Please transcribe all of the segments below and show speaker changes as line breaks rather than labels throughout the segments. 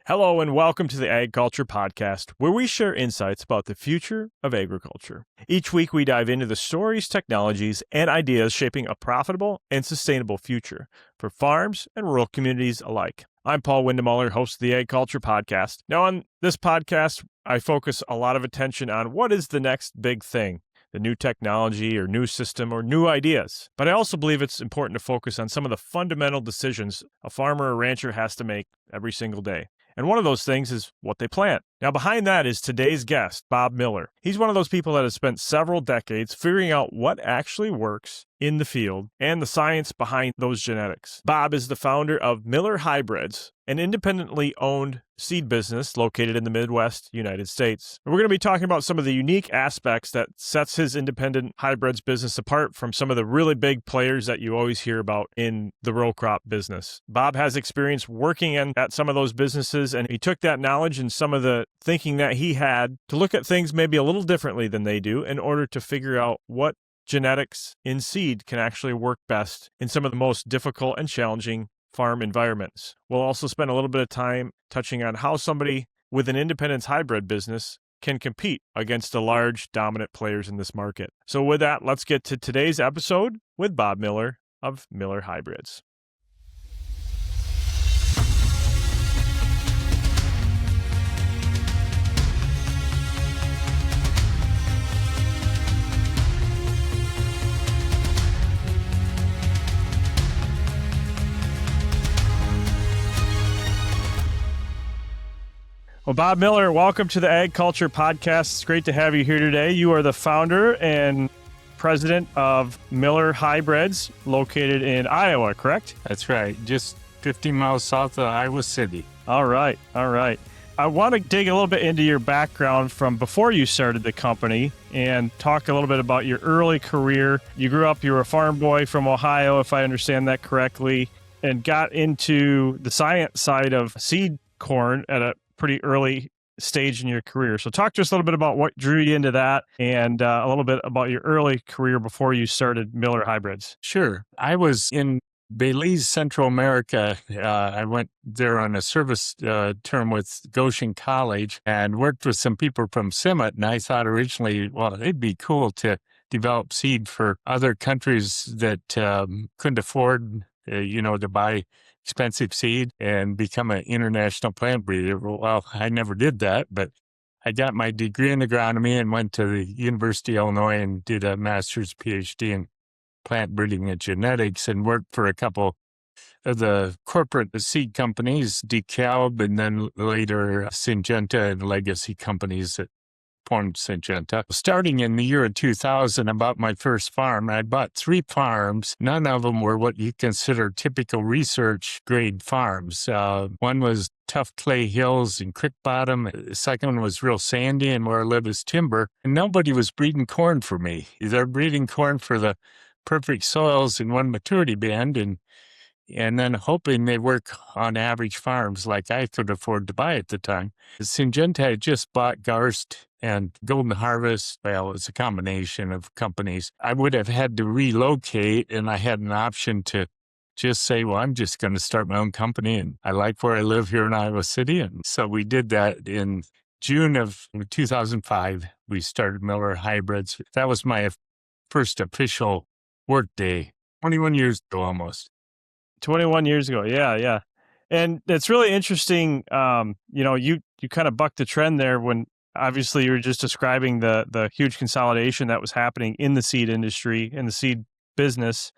Hello and welcome to the AgCulture Podcast, where we share insights about the future of agriculture. Each week we dive into the stories, technologies, and ideas shaping a profitable and sustainable future for farms and rural communities alike. I'm Paul Windemuller, host of the AgCulture Podcast. Now on this podcast, I focus a lot of attention on what is the next big thing, the new technology or new system or new ideas. But I also believe it's important to focus on some of the fundamental decisions a farmer or rancher has to make every single day. And one of those things is what they plant. Now, behind that is today's guest, Bob Miller. He's one of those people that has spent several decades figuring out what actually works in the field and the science behind those genetics. Bob is the founder of Miller Hybrids, an independently owned seed business located in the Midwest United States. And we're going to be talking about some of the unique aspects that sets his independent hybrids business apart from some of the really big players that you always hear about in the row crop business. Bob has experience working at some of those businesses, and he took that knowledge and some of the thinking that he had to look at things maybe a little differently than they do in order to figure out what genetics in seed can actually work best in some of the most difficult and challenging farm environments. We'll also spend a little bit of time touching on how somebody with an independent hybrid business can compete against the large dominant players in this market. So with that, let's get to today's episode with Bob Miller of Miller Hybrids. Well, Bob Miller, welcome to the AgCulture Podcast. It's great to have you here today. You are the founder and president of Miller Hybrids, located in Iowa, correct?
That's right. Just 50 miles south of Iowa City.
All right. I want to dig a little bit into your background from before you started the company and talk a little bit about your early career. You grew up, you were a farm boy from Ohio, if I understand that correctly, and got into the science side of seed corn at a pretty early stage in your career. So talk to us a little bit about what drew you into that and a little bit about your early career before you started Miller Hybrids.
Sure. I was in Belize, Central America. I went there on a service term with Goshen College and worked with some people from Summit. And I thought originally, well, it'd be cool to develop seed for other countries that couldn't afford, to buy expensive seed and become an international plant breeder. Well, I never did that, but I got my degree in agronomy and went to the University of Illinois and did a master's PhD in plant breeding and genetics and worked for a couple of the corporate seed companies, DeKalb, and then later Syngenta and legacy companies that formed Syngenta. Starting in the year of 2000, I bought my first farm. I bought 3 farms. None of them were what you consider typical research grade farms. One was tough clay hills and creek bottom. The second one was real sandy, and where I live is timber. And nobody was breeding corn for me. They're breeding corn for the perfect soils in one maturity band, and then hoping they work on average farms like I could afford to buy at the time. Syngenta had just bought Garst and Golden Harvest. Well, it's a combination of companies. I would have had to relocate, and I had an option to just say, well, I'm just going to start my own company, and I like where I live here in Iowa City. And so we did that in June of 2005. We started Miller Hybrids. That was my first official work day, 21 years ago almost.
21 years ago. Yeah. And it's really interesting. You kind of bucked the trend there when obviously you were just describing the huge consolidation that was happening in the seed industry, in the seed business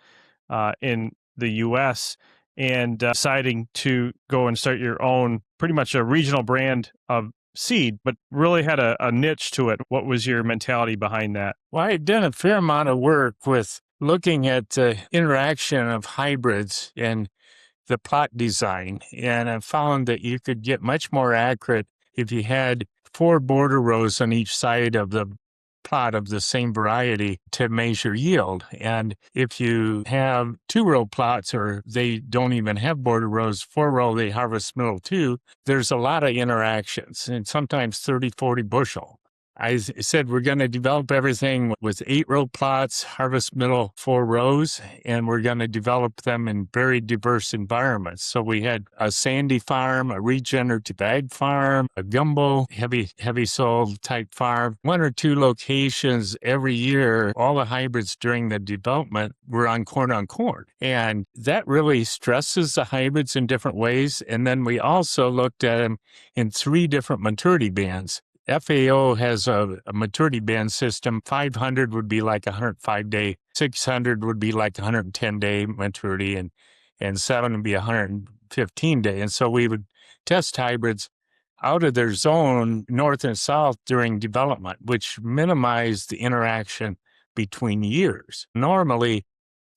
in the U.S., and deciding to go and start your own, pretty much a regional brand of seed, but really had a niche to it. What was your mentality behind that?
Well, I had done a fair amount of work with looking at the interaction of hybrids and the plot design. And I found that you could get much more accurate if you had 4 border rows on each side of the plot of the same variety to measure yield. And if you have 2-row plots, or they don't even have border rows, 4-row, they harvest middle too, there's a lot of interactions, and sometimes 30, 40 bushel. said we're going to develop everything with 8-row plots, harvest middle 4 rows, and we're going to develop them in very diverse environments. So we had a sandy farm, a regenerative ag farm, a gumbo, heavy soil type farm, 1 or 2 locations every year. All the hybrids during the development were on corn. And that really stresses the hybrids in different ways. And then we also looked at them in 3 different maturity bands. FAO has a maturity band system. 500 would be like 105-day, 600 would be like 110-day maturity, and 7 would be 115-day. And so we would test hybrids out of their zone, north and south, during development, which minimized the interaction between years. Normally,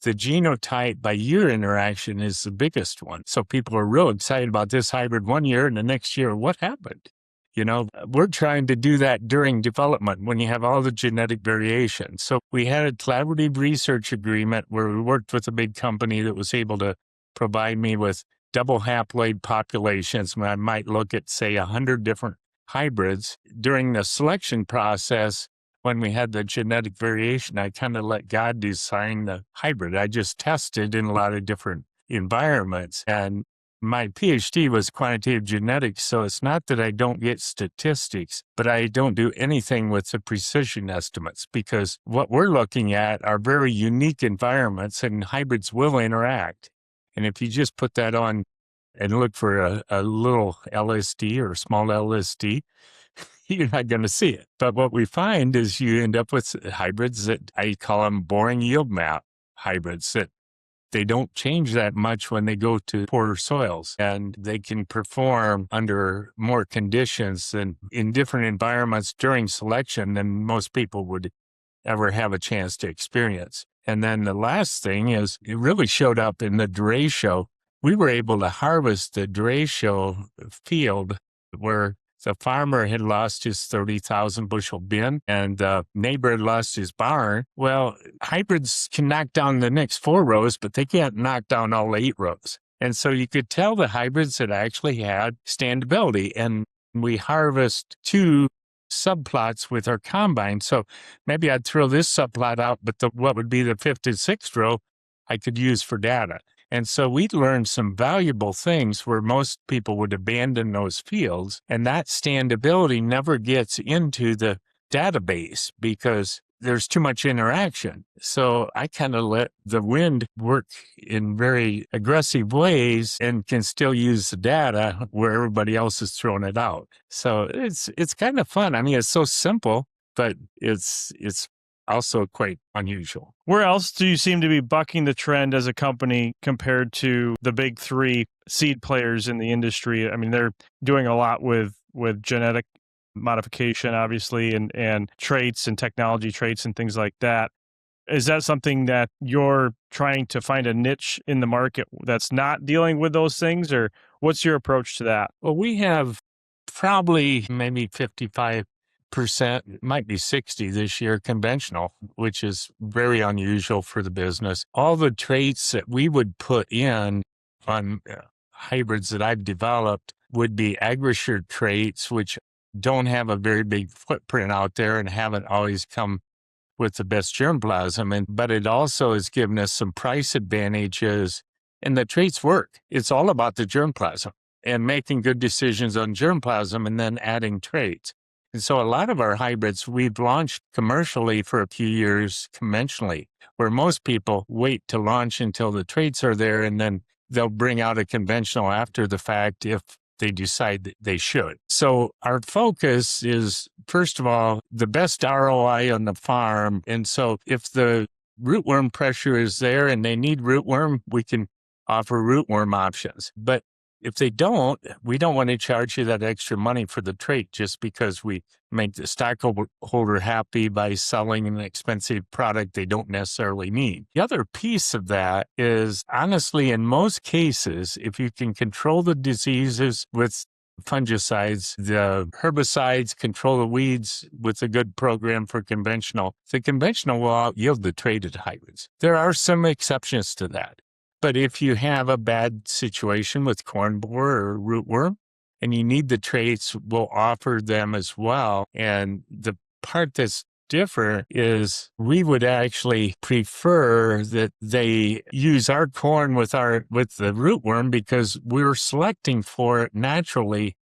the genotype by year interaction is the biggest one. So people are real excited about this hybrid 1 year, and the next year, what happened? We're trying to do that during development when you have all the genetic variation. So we had a collaborative research agreement where we worked with a big company that was able to provide me with double haploid populations. I might look at, say, 100 different hybrids. During the selection process, when we had the genetic variation, I kind of let God design the hybrid. I just tested in a lot of different environments. And my PhD was quantitative genetics, so it's not that I don't get statistics, but I don't do anything with the precision estimates, because what we're looking at are very unique environments, and hybrids will interact. And if you just put that on and look for a little LSD or a small LSD, you're not going to see it. But what we find is you end up with hybrids that I call them boring yield map hybrids, that they don't change that much when they go to poorer soils, and they can perform under more conditions and in different environments during selection than most people would ever have a chance to experience. And then the last thing is it really showed up in the derecho. We were able to harvest the derecho field where the farmer had lost his 30,000 bushel bin and the neighbor had lost his barn. Well, hybrids can knock down the next 4 rows, but they can't knock down all 8 rows. And so you could tell the hybrids that actually had standability. And we harvest 2 subplots with our combine. So maybe I'd throw this subplot out, but what would be the 5th and 6th row I could use for data. And so we learned some valuable things where most people would abandon those fields, and that standability never gets into the database because there's too much interaction. So I kind of let the wind work in very aggressive ways and can still use the data where everybody else is throwing it out. So it's kind of fun. I mean, it's so simple, but it's also quite unusual.
Where else do you seem to be bucking the trend as a company compared to the big 3 seed players in the industry? I mean, they're doing a lot with genetic modification, obviously, and traits and technology traits and things like that. Is that something that you're trying to find a niche in the market that's not dealing with those things, or what's your approach to that?
Well, we have probably maybe 55%, it might be 60 this year, conventional, which is very unusual for the business. All the traits that we would put in on hybrids that I've developed would be AgCulture traits, which don't have a very big footprint out there and haven't always come with the best germplasm. But it also has given us some price advantages, and the traits work. It's all about the germplasm and making good decisions on germplasm and then adding traits. And so a lot of our hybrids we've launched commercially for a few years conventionally, where most people wait to launch until the traits are there, and then they'll bring out a conventional after the fact if they decide that they should. So our focus is, first of all, the best ROI on the farm. And so if the rootworm pressure is there and they need rootworm, we can offer rootworm options. But if they don't, we don't want to charge you that extra money for the trait just because we make the stockholder happy by selling an expensive product they don't necessarily need. The other piece of that is, honestly, in most cases, if you can control the diseases with fungicides, the herbicides, control the weeds with a good program for conventional, the conventional will out yield the traded hybrids. There are some exceptions to that. But if you have a bad situation with corn borer or rootworm and you need the traits, we'll offer them as well. And the part that's different is we would actually prefer that they use our corn with the rootworm because we're selecting for it naturally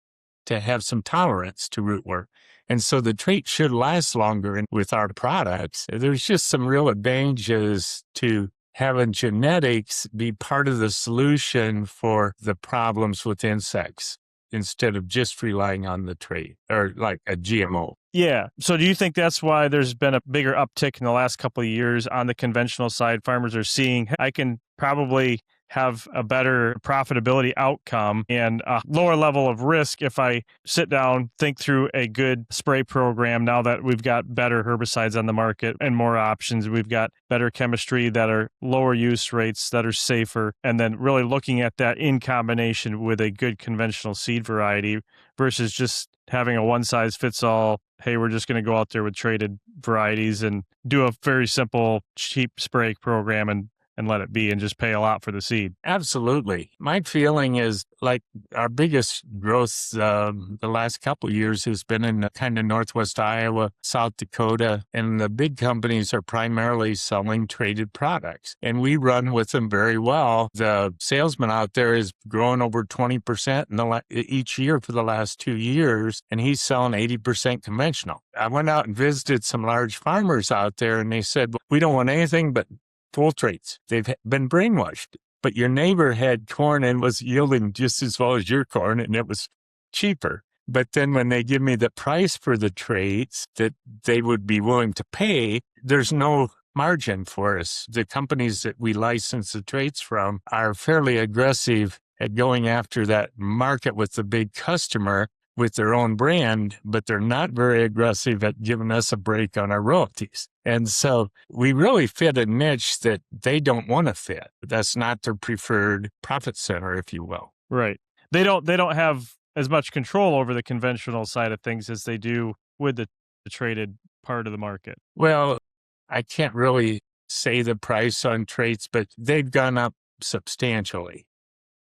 to have some tolerance to rootworm. And so the trait should last longer with our products. There's just some real advantages to having genetics be part of the solution for the problems with insects instead of just relying on the trait or like a GMO.
Yeah. So do you think that's why there's been a bigger uptick in the last couple of years on the conventional side? Farmers are seeing, I can probably have a better profitability outcome and a lower level of risk if I sit down, think through a good spray program. Now that we've got better herbicides on the market and more options, we've got better chemistry that are lower use rates, that are safer, and then really looking at that in combination with a good conventional seed variety versus just having a one-size-fits-all, hey, we're just going to go out there with traded varieties and do a very simple, cheap spray program and let it be and just pay a lot for the seed.
Absolutely. My feeling is like our biggest growth the last couple of years has been in kind of Northwest Iowa, South Dakota, and the big companies are primarily selling traded products. And we run with them very well. The salesman out there is growing over 20% each year for the last 2 years, and he's selling 80% conventional. I went out and visited some large farmers out there, and they said, we don't want anything but full traits. They've been brainwashed. But your neighbor had corn and was yielding just as well as your corn, and it was cheaper. But then when they give me the price for the traits that they would be willing to pay, there's no margin for us. The companies that we license the traits from are fairly aggressive at going after that market with the big customer with their own brand, but they're not very aggressive at giving us a break on our royalties. And so we really fit a niche that they don't want to fit. That's not their preferred profit center, if you will.
Right. They don't have as much control over the conventional side of things as they do with the traded part of the market.
Well, I can't really say the price on traits, but they've gone up substantially.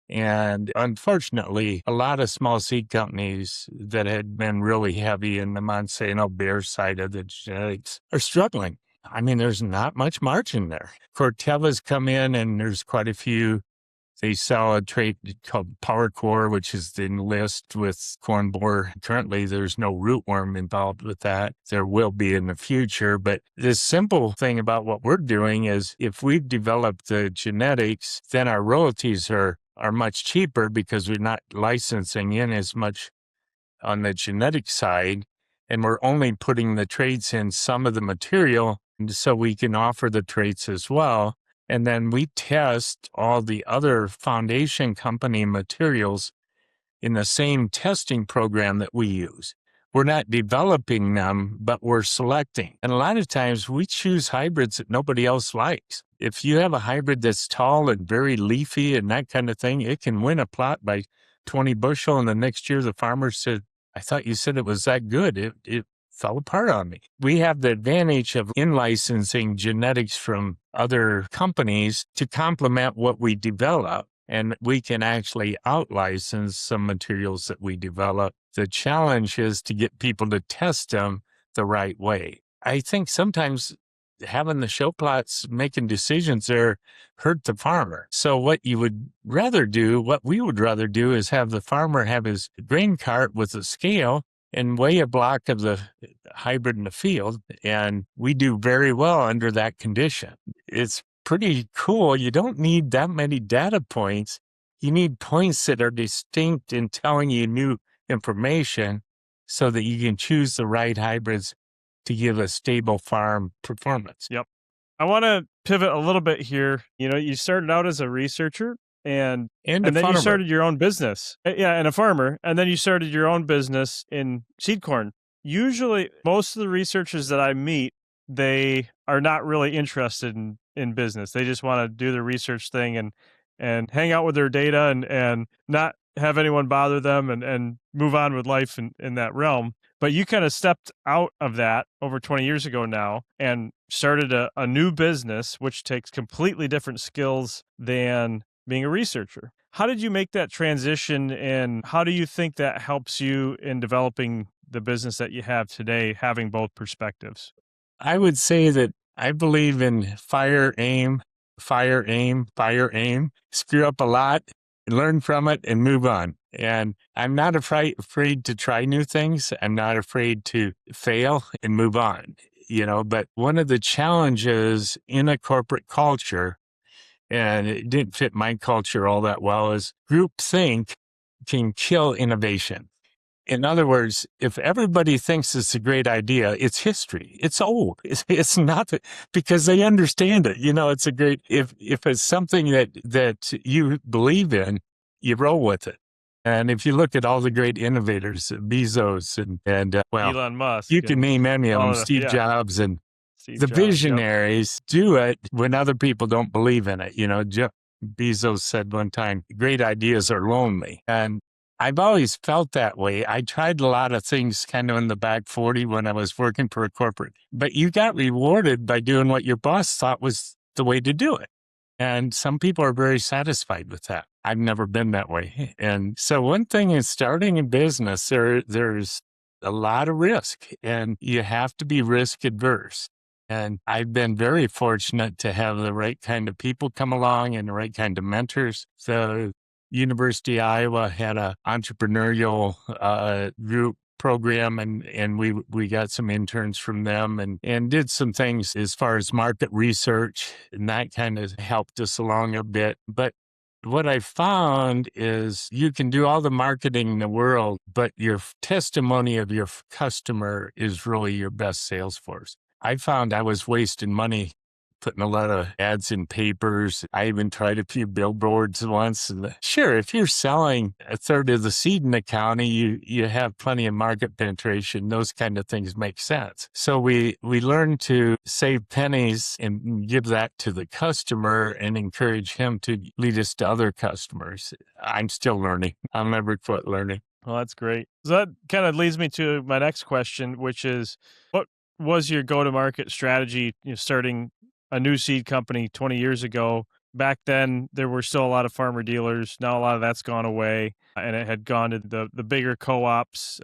And unfortunately, a lot of small seed companies that had been really heavy in the Monsanto Bayer side of the genetics are struggling. I mean, there's not much margin there. Corteva's come in and there's quite a few. They sell a trait called Power Core, which is the list with corn borer. Currently, there's no rootworm involved with that. There will be in the future. But the simple thing about what we're doing is if we've developed the genetics, then our royalties are much cheaper because we're not licensing in as much on the genetic side, and we're only putting the traits in some of the material so we can offer the traits as well. And then we test all the other foundation company materials in the same testing program that we use. We're not developing them, but we're selecting. And a lot of times we choose hybrids that nobody else likes. If you have a hybrid that's tall and very leafy and that kind of thing, it can win a plot by 20 bushel. And the next year the farmer said, I thought you said it was that good. It fell apart on me. We have the advantage of in-licensing genetics from other companies to complement what we develop. And we can actually out-license some materials that we develop. The challenge is to get people to test them the right way. I think sometimes having the show plots making decisions there hurt the farmer. So what we would rather do is have the farmer have his grain cart with a scale and weigh a block of the hybrid in the field. And we do very well under that condition. It's pretty cool. You don't need that many data points. You need points that are distinct in telling you new information so that you can choose the right hybrids to give a stable farm performance.
Yep. I want to pivot a little bit here. You know, you started out as a researcher and then you started your own business. Yeah, and a farmer. And then you started your own business in seed corn. Usually, most of the researchers that I meet, they are not really interested in business. They just want to do the research thing and hang out with their data and not have anyone bother them and move on with life in that realm. But you kind of stepped out of that over 20 years ago now and started a new business, which takes completely different skills than being a researcher. How did you make that transition, and how do you think that helps you in developing the business that you have today, having both perspectives?
I would say that I believe in fire, aim, fire, aim, fire, aim, screw up a lot, learn from it, and move on. And I'm not afraid to try new things. I'm not afraid to fail and move on, but one of the challenges in a corporate culture, and it didn't fit my culture all that well, is groupthink can kill innovation. In other words, if everybody thinks it's a great idea, it's history. It's old. It's not because they understand it. It's a great, if it's something that you believe in, you roll with it. And if you look at all the great innovators, Bezos and
Elon Musk,
you can name any of them, Steve Jobs and the visionaries do it when other people don't believe in it. Jeff Bezos said one time, great ideas are lonely. And I've always felt that way. I tried a lot of things kind of in the back 40 when I was working for a corporate, but you got rewarded by doing what your boss thought was the way to do it. And some people are very satisfied with that. I've never been that way. And so one thing is starting a business, there's a lot of risk and you have to be risk adverse. And I've been very fortunate to have the right kind of people come along and the right kind of mentors. So University of Iowa had an entrepreneurial group program, and we got some interns from them and did some things as far as market research, and that kind of helped us along a bit. But what I found is you can do all the marketing in the world, but your testimony of your customer is really your best sales force. I found I was wasting money putting a lot of ads in papers. I even tried a few billboards once. Sure, if you're selling a third of the seed in the county, you have plenty of market penetration. Those kind of things make sense. So we learned to save pennies and give that to the customer and encourage him to lead us to other customers. I'm still learning. I'll never quit learning.
Well, that's great. So that kind of leads me to my next question, which is, what was your go-to-market strategy, starting a new seed company 20 years ago? Back then, there were still a lot of farmer dealers. Now a lot of that's gone away, and it had gone to the bigger co-ops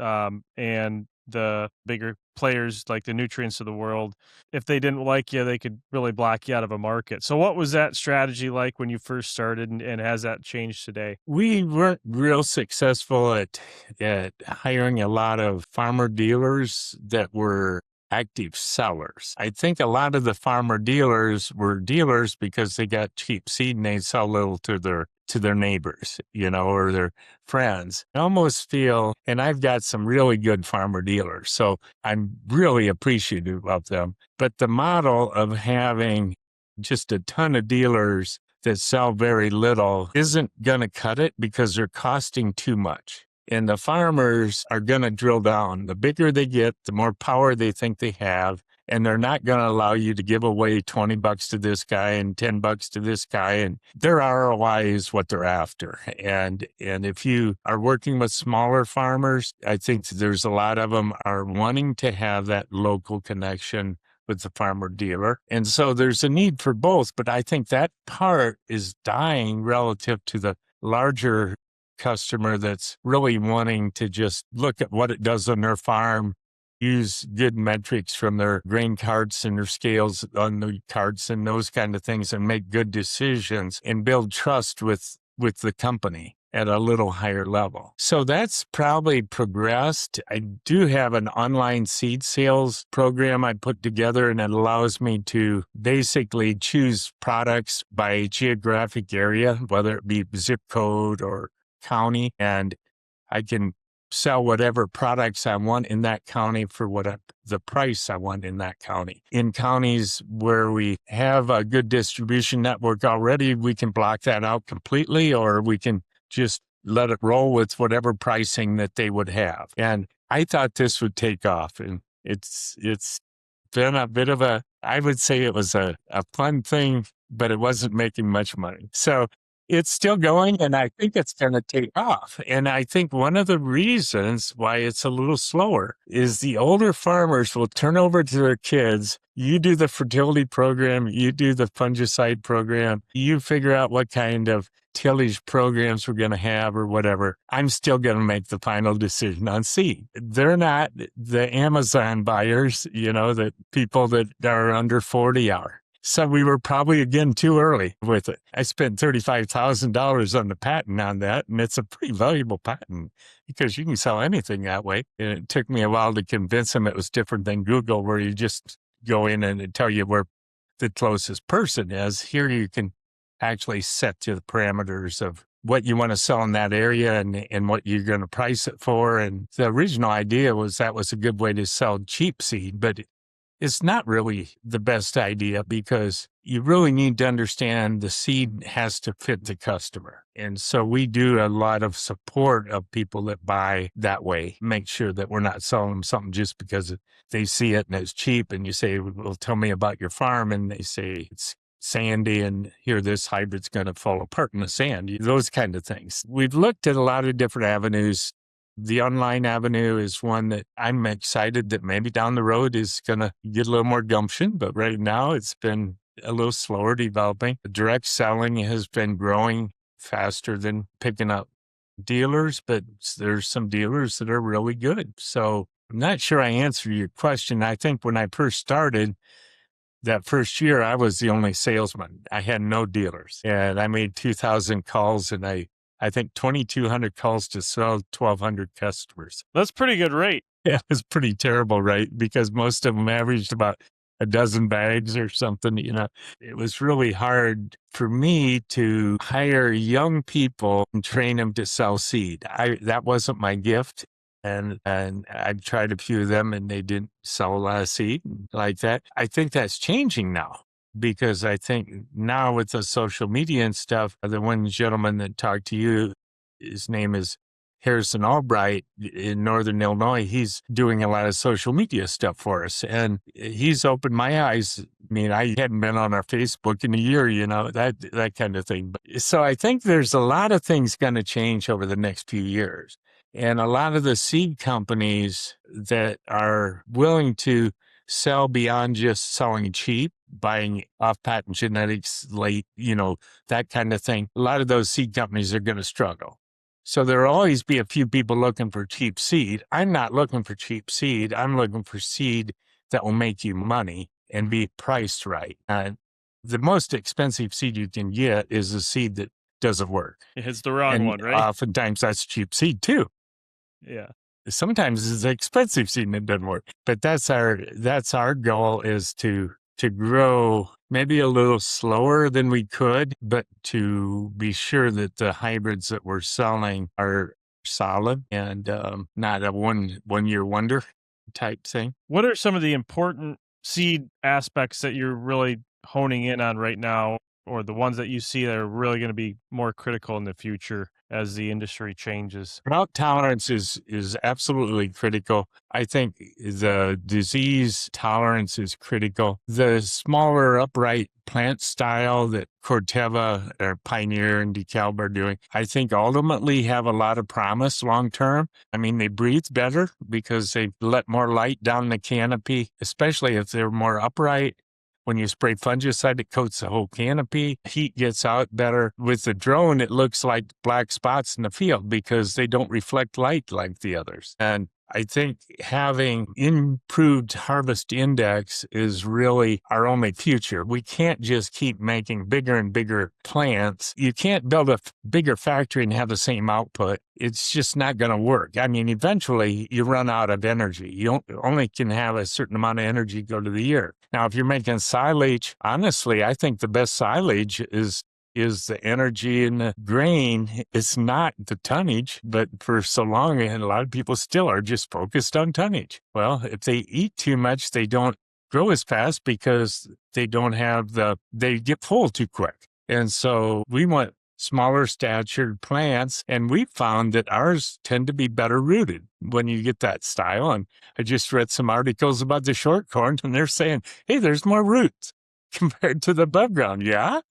and the bigger players like the Nutrients of the world. If they didn't like you, they could really block you out of a market. So what was that strategy like when you first started, and has that changed today?
We weren't real successful at hiring a lot of farmer dealers that were active sellers. I think a lot of the farmer dealers were dealers because they got cheap seed and they sell little to their neighbors, or their friends. I almost feel, and I've got some really good farmer dealers, so I'm really appreciative of them. But the model of having just a ton of dealers that sell very little isn't going to cut it because they're costing too much. And the farmers are going to drill down. The bigger they get, the more power they think they have. And they're not going to allow you to give away $20 to this guy and $10 to this guy. And their ROI is what they're after. And if you are working with smaller farmers, I think there's a lot of them are wanting to have that local connection with the farmer dealer. And so there's a need for both. But I think that part is dying relative to the larger customer that's really wanting to just look at what it does on their farm, use good metrics from their grain carts and their scales on the carts and those kind of things, and make good decisions and build trust with the company at a little higher level. So that's probably progressed. I do have an online seed sales program I put together, and it allows me to basically choose products by geographic area, whether it be zip code or county, and I can sell whatever products I want in that county for the price I want in that county. In counties where we have a good distribution network already, we can block that out completely, or we can just let it roll with whatever pricing that they would have. And I thought this would take off, and it's been a bit of I would say it was a fun thing, but it wasn't making much money. So it's still going, and I think it's going to take off. And I think one of the reasons why it's a little slower is the older farmers will turn over to their kids. You do the fertility program, you do the fungicide program, you figure out what kind of tillage programs we're going to have or whatever, I'm still going to make the final decision on seed. They're not the Amazon buyers, the people that are under 40 are. So we were probably, again, too early with it. I spent $35,000 on the patent on that, and it's a pretty valuable patent because you can sell anything that way. And it took me a while to convince them it was different than Google, where you just go in and it tell you where the closest person is. Here you can actually set to the parameters of what you want to sell in that area and what you're going to price it for. And the original idea was that was a good way to sell cheap seed, but it's not really the best idea because you really need to understand the seed has to fit the customer. And so we do a lot of support of people that buy that way, make sure that we're not selling them something just because they see it and it's cheap. And you say, well, tell me about your farm. And they say it's sandy and here this hybrid's going to fall apart in the sand, those kind of things. We've looked at a lot of different avenues. The online avenue is one that I'm excited that maybe down the road is going to get a little more gumption, but right now it's been a little slower developing. Direct selling has been growing faster than picking up dealers, but there's some dealers that are really good. So I'm not sure I answered your question. I think when I first started, that first year, I was the only salesman. I had no dealers, and I made 2,000 calls, and I think 2,200 calls to sell 1,200 customers.
That's pretty good rate.
Yeah, it was pretty terrible, right? Because most of them averaged about a dozen bags or something. It was really hard for me to hire young people and train them to sell seed. That wasn't my gift. And I tried a few of them and they didn't sell a lot of seed like that. I think that's changing now because I think now with the social media and stuff, the one gentleman that talked to you, his name is Harrison Albright in Northern Illinois. He's doing a lot of social media stuff for us and he's opened my eyes. I mean, I hadn't been on our Facebook in a year, that kind of thing. So I think there's a lot of things going to change over the next few years. And a lot of the seed companies that are willing to sell beyond just selling cheap, buying off-patent genetics late, that kind of thing, a lot of those seed companies are going to struggle. So there'll always be a few people looking for cheap seed. I'm not looking for cheap seed. I'm looking for seed that will make you money and be priced right. The most expensive seed you can get is a seed that doesn't work.
It's the wrong one, right?
Oftentimes that's cheap seed too.
Yeah.
Sometimes it's expensive seed and it doesn't work. But that's our goal is to grow maybe a little slower than we could, but to be sure that the hybrids that we're selling are solid and not a one-year wonder type thing.
What are some of the important seed aspects that you're really honing in on right now, or the ones that you see that are really going to be more critical in the future as the industry changes?
Drought tolerance is absolutely critical. I think the disease tolerance is critical. The smaller upright plant style that Corteva or Pioneer and DeKalb are doing, I think ultimately have a lot of promise long term. I mean, they breathe better because they let more light down the canopy, especially if they're more upright. When you spray fungicide, it coats the whole canopy. Heat gets out better. With the drone, it looks like black spots in the field because they don't reflect light like the others. And I think having improved harvest index is really our only future. We can't just keep making bigger and bigger plants. You can't build a bigger factory and have the same output. It's just not going to work. I mean, eventually you run out of energy. You only can have a certain amount of energy go to the year. Now, if you're making silage, honestly, I think the best silage is the energy in the grain. It's not the tonnage, but for so long, and a lot of people still are just focused on tonnage. Well, if they eat too much, they don't grow as fast because they don't have they get full too quick. And so we want smaller statured plants, and we found that ours tend to be better rooted when you get that style. And I just read some articles about the short corn, and they're saying, hey, there's more roots compared to the above ground. Yeah.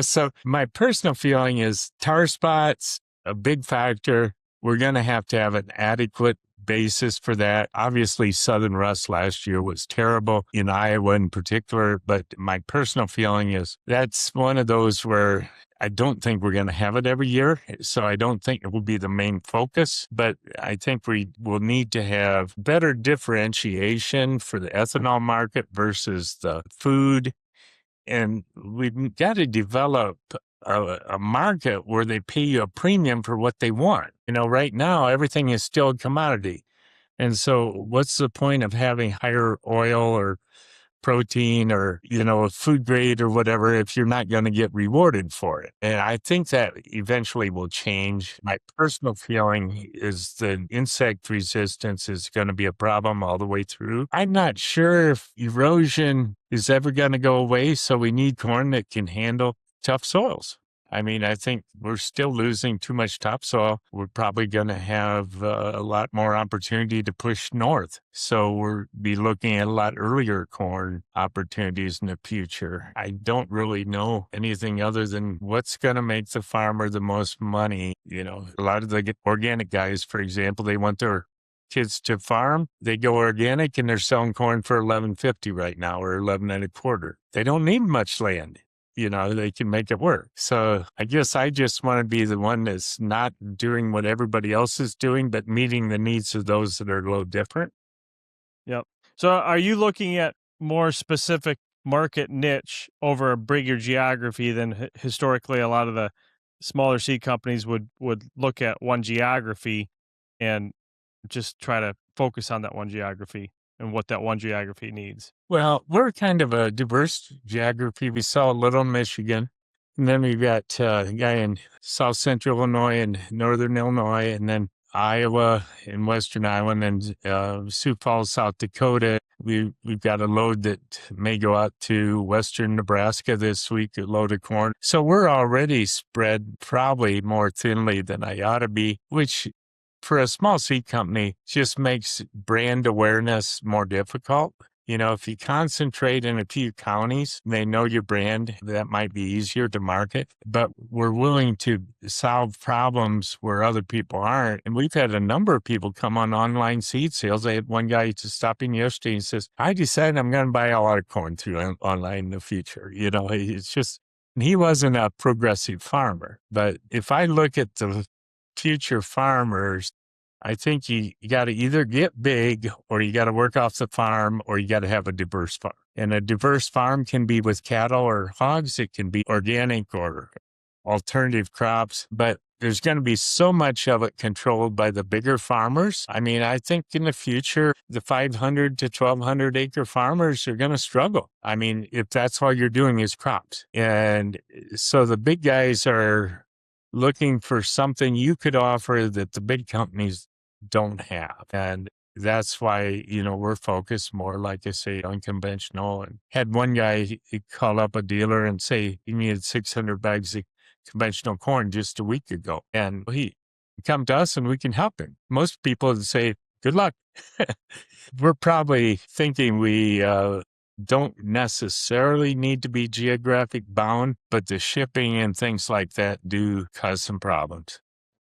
So my personal feeling is tar spots, a big factor. We're going to have an adequate basis for that. Obviously, southern rust last year was terrible in Iowa in particular, but my personal feeling is that's one of those where I don't think we're going to have it every year. So I don't think it will be the main focus, but I think we will need to have better differentiation for the ethanol market versus the food. And we've got to develop a market where they pay you a premium for what they want. Right now, everything is still a commodity. And so what's the point of having higher oil or protein or, food grade or whatever if you're not going to get rewarded for it? And I think that eventually will change. My personal feeling is that insect resistance is going to be a problem all the way through. I'm not sure if erosion is ever going to go away, so we need corn that can handle tough soils. I mean, I think we're still losing too much topsoil. We're probably going to have a lot more opportunity to push north. So we'll be looking at a lot earlier corn opportunities in the future. I don't really know anything other than what's going to make the farmer the most money. A lot of the organic guys, for example, they want their kids to farm. They go organic and they're selling corn for $11.50 right now or $11.25. They don't need much land. They can make it work. So I guess I just want to be the one that's not doing what everybody else is doing, but meeting the needs of those that are a little different.
Yep. So are you looking at more specific market niche over a bigger geography than historically a lot of the smaller seed companies would look at one geography and just try to focus on that one geography and what that one geography needs?
Well, we're kind of a diverse geography. We saw a little in Michigan, and then we've got a guy in South Central Illinois and Northern Illinois, and then Iowa and Western Iowa, and then Sioux Falls, South Dakota. We've got a load that may go out to Western Nebraska this week, a load of corn. So we're already spread probably more thinly than I ought to be, which for a small seed company just makes brand awareness more difficult. If you concentrate in a few counties, they know your brand, that might be easier to market. But we're willing to solve problems where other people aren't. And we've had a number of people come on online seed sales. I had one guy just stop in yesterday and says, I decided I'm going to buy a lot of corn through online in the future. It's just, he wasn't a progressive farmer. But if I look at the future farmers, I think you got to either get big or you got to work off the farm or you got to have a diverse farm. And a diverse farm can be with cattle or hogs. It can be organic or alternative crops, but there's going to be so much of it controlled by the bigger farmers. I mean, I think in the future, the 500 to 1,200 acre farmers are going to struggle. I mean, if that's all you're doing is crops. And so the big guys are looking for something you could offer that the big companies don't have. And that's why, we're focused more, like I say, unconventional. And had one guy call up a dealer and say he needed 600 bags of conventional corn just a week ago. And he come to us and we can help him. Most people would say, good luck. We're probably thinking we don't necessarily need to be geographic bound, but the shipping and things like that do cause some problems.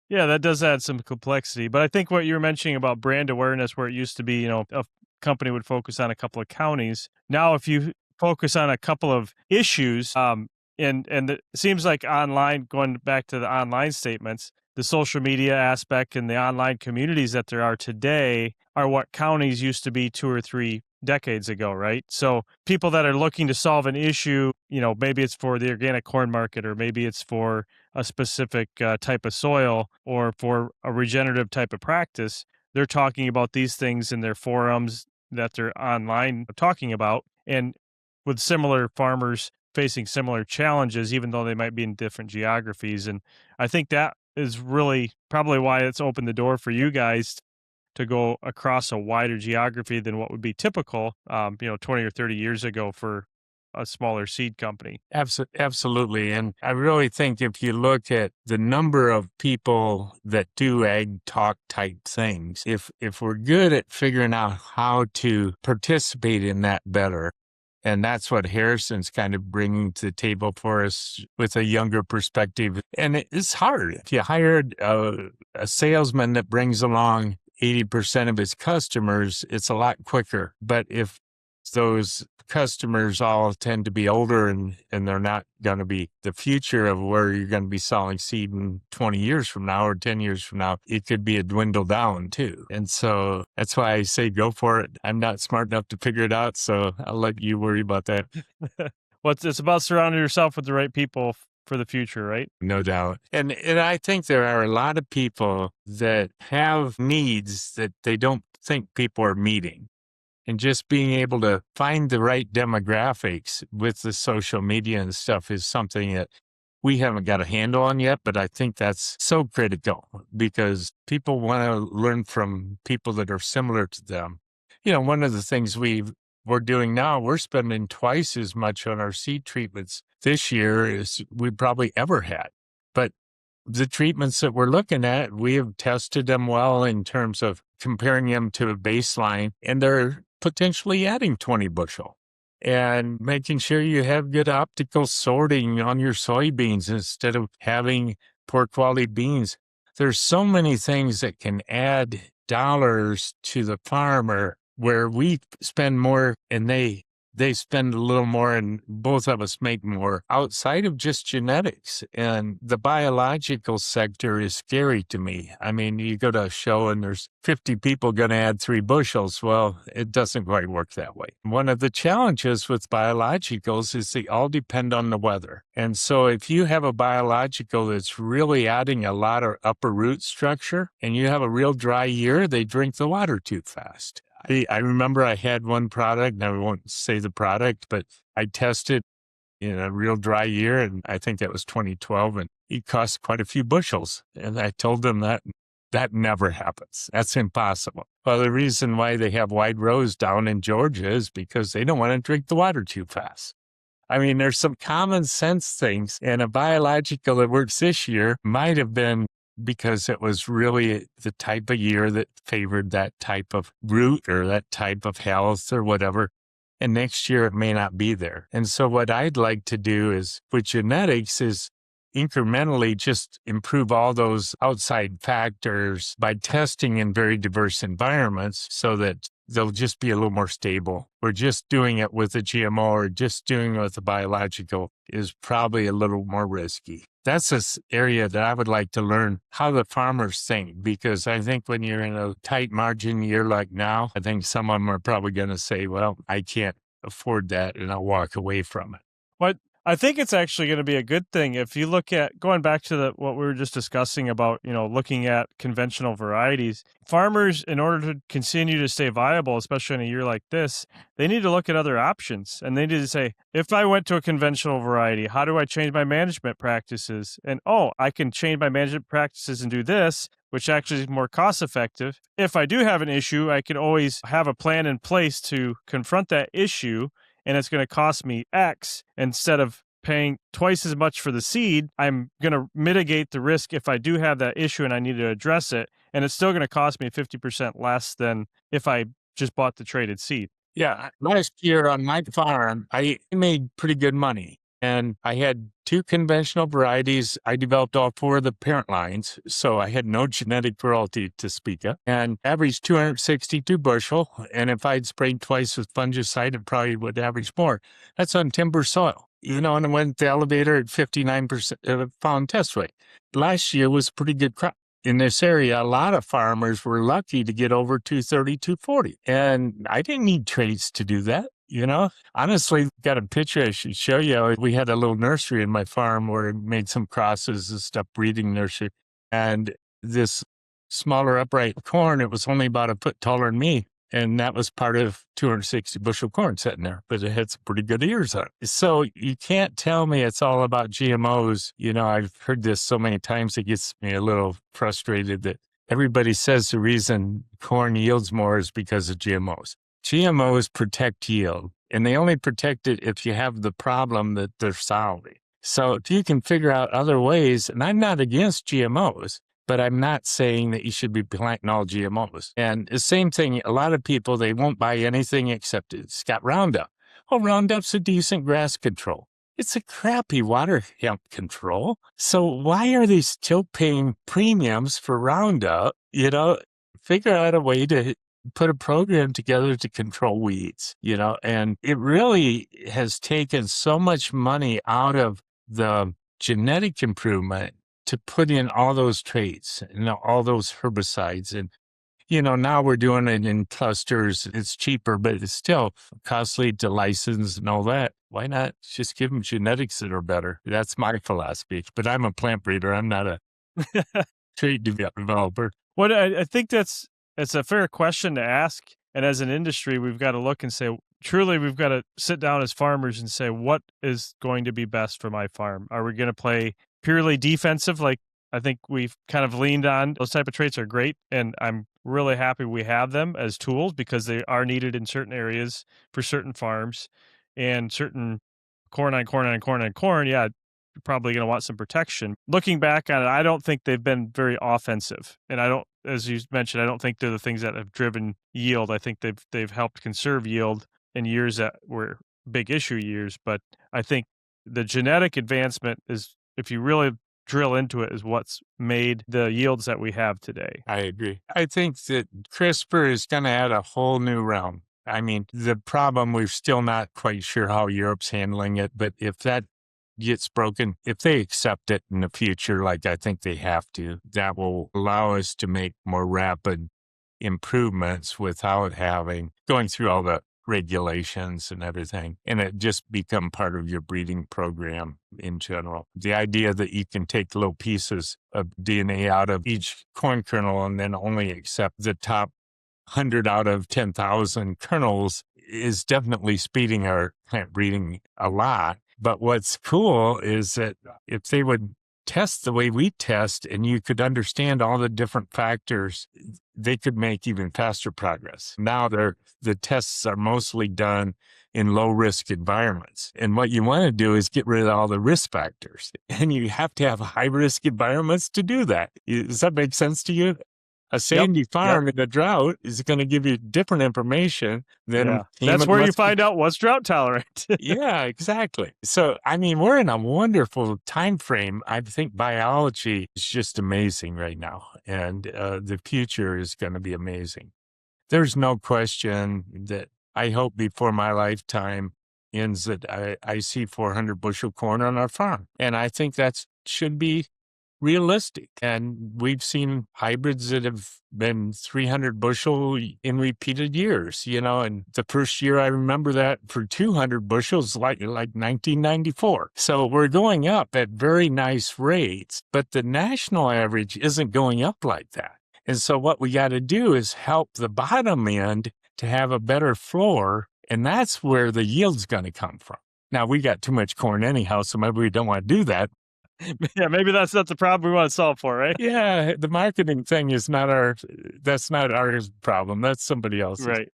Yeah, that does add some complexity. But I think what you were mentioning about brand awareness, where it used to be, a company would focus on a couple of counties. Now, if you focus on a couple of issues, and it seems like online, going back to the online statements, the social media aspect and the online communities that there are today are what counties used to be 2 or 3 decades ago, right? So people that are looking to solve an issue, maybe it's for the organic corn market, or maybe it's for a specific type of soil, or for a regenerative type of practice, they're talking about these things in their forums that they're online talking about. And with similar farmers facing similar challenges, even though they might be in different geographies. And I think that is really probably why it's opened the door for you guys to go across a wider geography than what would be typical, 20 or 30 years ago for a smaller seed company.
Absolutely. And I really think if you look at the number of people that do ag talk type things, if we're good at figuring out how to participate in that better, and that's what Harrison's kind of bringing to the table for us with a younger perspective. And it's hard. If you hired a salesman that brings along 80% of his customers, it's a lot quicker. But if those customers all tend to be older and they're not going to be the future of where you're going to be selling seed in 20 years from now or 10 years from now. It could be a dwindle down too. And so that's why I say go for it. I'm not smart enough to figure it out, so I'll let you worry about that.
Well, it's about surrounding yourself with the right people for the future, right?
No doubt. And I think there are a lot of people that have needs that they don't think people are meeting. And just being able to find the right demographics with the social media and stuff is something that we haven't got a handle on yet, but I think that's so critical because people want to learn from people that are similar to them. One of the things we're doing now, we're spending twice as much on our seed treatments this year as we probably ever had. But the treatments that we're looking at, we have tested them well in terms of comparing them to a baseline, and they're potentially adding 20 bushel and making sure you have good optical sorting on your soybeans instead of having poor quality beans. There's so many things that can add dollars to the farmer where we spend more and they spend a little more and both of us make more outside of just genetics. And the biological sector is scary to me. I mean, you go to a show and there's 50 people going to add 3 bushels. Well, it doesn't quite work that way. One of the challenges with biologicals is they all depend on the weather. And so if you have a biological that's really adding a lot of upper root structure and you have a real dry year, they drink the water too fast. I remember I had one product, and I won't say the product, but I tested in a real dry year, and I think that was 2012, and it cost quite a few bushels. And I told them that never happens. That's impossible. Well, the reason why they have wide rows down in Georgia is because they don't want to drink the water too fast. I mean, there's some common sense things, and a biological that works this year might have been because it was really the type of year that favored that type of root or that type of health or whatever. And next year it may not be there. And so what I'd like to do is with genetics is incrementally just improve all those outside factors by testing in very diverse environments so that they'll just be a little more stable. We're just doing it with a GMO or just doing it with a biological is probably a little more risky. That's this area that I would like to learn how the farmers think, because I think when you're in a tight margin year like now, I think some of them are probably going to say, well, I can't afford that and I'll walk away from it.
What I think it's actually going to be a good thing if you look at going back to what we were just discussing about, looking at conventional varieties. Farmers, in order to continue to stay viable, especially in a year like this, they need to look at other options. And they need to say, if I went to a conventional variety, how do I change my management practices? And, I can change my management practices and do this, which actually is more cost effective. If I do have an issue, I can always have a plan in place to confront that issue. And it's going to cost me X. Instead of paying twice as much for the seed, I'm going to mitigate the risk if I do have that issue and I need to address it. And it's still going to cost me 50% less than if I just bought the traded seed.
Yeah. Last year on my farm, I made pretty good money. And I had 2 conventional varieties. I developed all 4 of the parent lines, so I had no genetic variety to speak of, and averaged 262 bushel. And if I'd sprayed twice with fungicide, it probably would average more. That's on timber soil, and I went to the elevator at 59% pound test weight. Last year was a pretty good crop. In this area, a lot of farmers were lucky to get over 230, 240. And I didn't need trades to do that. Honestly, got a picture I should show you. We had a little nursery in my farm where I made some crosses and stuff, breeding nursery. And this smaller upright corn, it was only about a foot taller than me. And that was part of 260 bushel corn sitting there, but it had some pretty good ears on it. So you can't tell me it's all about GMOs. I've heard this so many times, it gets me a little frustrated that everybody says the reason corn yields more is because of GMOs. GMOs protect yield, and they only protect it if you have the problem that they're solving. So if you can figure out other ways, and I'm not against GMOs, but I'm not saying that you should be planting all GMOs. And the same thing, a lot of people, they won't buy anything except it's got Roundup. Well, Roundup's a decent grass control. It's a crappy water hemp control. So why are they still paying premiums for Roundup? Figure out a way to put a program together to control weeds, and it really has taken so much money out of the genetic improvement to put in all those traits and all those herbicides. And, now we're doing it in clusters. It's cheaper, but it's still costly to license and all that. Why not just give them genetics that are better? That's my philosophy. But I'm a plant breeder. I'm not a trait developer.
Well, I think it's a fair question to ask. And as an industry, we've got to look and say, truly, we've got to sit down as farmers and say, what is going to be best for my farm? Are we going to play purely defensive? Like I think we've kind of leaned on. Those type of traits are great. And I'm really happy we have them as tools because they are needed in certain areas for certain farms and certain corn on corn on corn on corn. Yeah, you're probably going to want some protection. Looking back on it, I don't think they've been very offensive. And I don't, as you mentioned, I don't think they're the things that have driven yield. I think they've helped conserve yield in years that were big issue years. But I think the genetic advancement is, if you really drill into it, is what's made the yields that we have today.
I agree. I think that CRISPR is going to add a whole new realm. I mean, the problem, we're still not quite sure how Europe's handling it, but if that gets broken, if they accept it in the future, like I think they have to, that will allow us to make more rapid improvements without going through all the regulations and everything, and it just become part of your breeding program in general. The idea that you can take little pieces of DNA out of each corn kernel and then only accept the top 100 out of 10,000 kernels is definitely speeding our plant breeding a lot. But what's cool is that if they would test the way we test and you could understand all the different factors, they could make even faster progress. Now the tests are mostly done in low-risk environments. And what you want to do is get rid of all the risk factors. And you have to have high-risk environments to do that. Does that make sense to you? A sandy farm in a drought is going to give you different information than...
That's where you find out what's drought tolerant.
Yeah, exactly. So, I mean, we're in a wonderful time frame. I think biology is just amazing right now, and the future is going to be amazing. There's no question that I hope before my lifetime ends that I see 400 bushel corn on our farm, and I think that should be realistic. And we've seen hybrids that have been 300 bushel in repeated years, and the first year I remember that for 200 bushels, like 1994. So we're going up at very nice rates, but the national average isn't going up like that. And so what we got to do is help the bottom end to have a better floor. And that's where the yield's going to come from. Now, we got too much corn anyhow, so maybe we don't want to do that.
Yeah, maybe that's not the problem we want to solve for, right?
Yeah, the marketing thing is that's not our problem. That's somebody else's.
Right.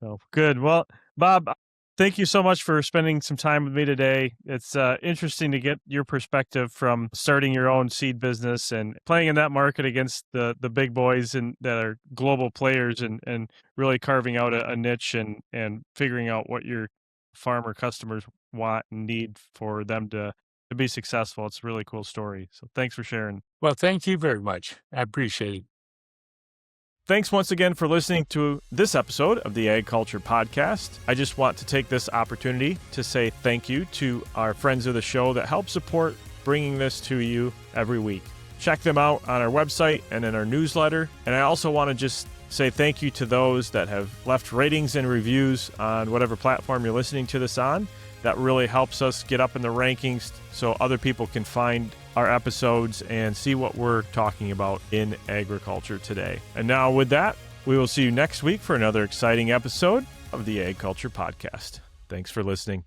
Oh, good. Well, Bob, thank you so much for spending some time with me today. It's interesting to get your perspective from starting your own seed business and playing in that market against the big boys and that are global players and really carving out a niche and figuring out what your farmer customers want and need for them to be successful. It's a really cool story. So thanks for sharing.
Well, thank you very much. I appreciate it.
Thanks once again for listening to this episode of the AgCulture Podcast. I just want to take this opportunity to say thank you to our friends of the show that help support bringing this to you every week. Check them out on our website and in our newsletter. And I also want to just say thank you to those that have left ratings and reviews on whatever platform you're listening to this on. That really helps us get up in the rankings so other people can find our episodes and see what we're talking about in agriculture today. And now with that, we will see you next week for another exciting episode of the AgCulture Podcast. Thanks for listening.